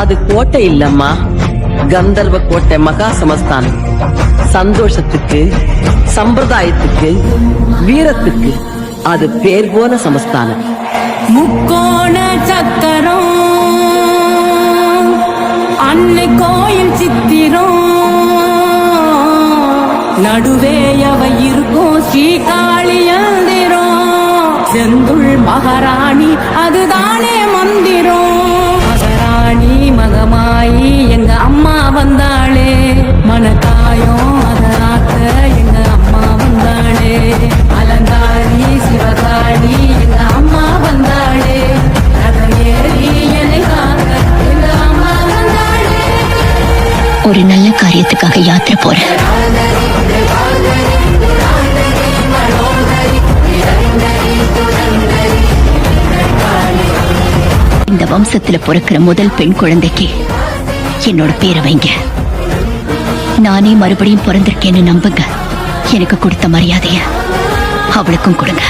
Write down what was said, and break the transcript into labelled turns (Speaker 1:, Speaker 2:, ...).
Speaker 1: அது கோட்டை இல்லம்மா, கந்தர்வ கோட்டை மகா சமஸ்தானம். சந்தோஷத்துக்கு, சம்பிரதாயத்துக்கு, வீரத்துக்கு அது பேர் போன சமஸ்தானம்.
Speaker 2: முக்கோண சக்கரம் அன்னை கோயில் சித்திரம் நடுவே அவை இருக்கும் ஸ்ரீகாளியந்திரம். செந்துள் மகாராணி அதுதானே மந்திரம். மகாராணி மகமாயி எங்க அம்மா வந்தாளே, மனக்காயம் அதராக்க எங்க அம்மா வந்தாளே. அலங்காரி சிவகாளி எங்க அம்மா வந்தாளே, ரதமேறி என்னை காக்க எங்க அம்மா வந்தாளே.
Speaker 3: ஒரு நல்ல காரியத்துக்காக யாத்திரை போறேன். இந்த வம்சத்துல பிறக்கிற முதல் பெண் குழந்தைக்கு என்னோட பேரை வைங்க. நானே மறுபடியும் பிறந்திருக்கேன்னு நம்புங்க. எனக்கு கொடுத்த மரியாதைய அவளுக்கும் கொடுங்க.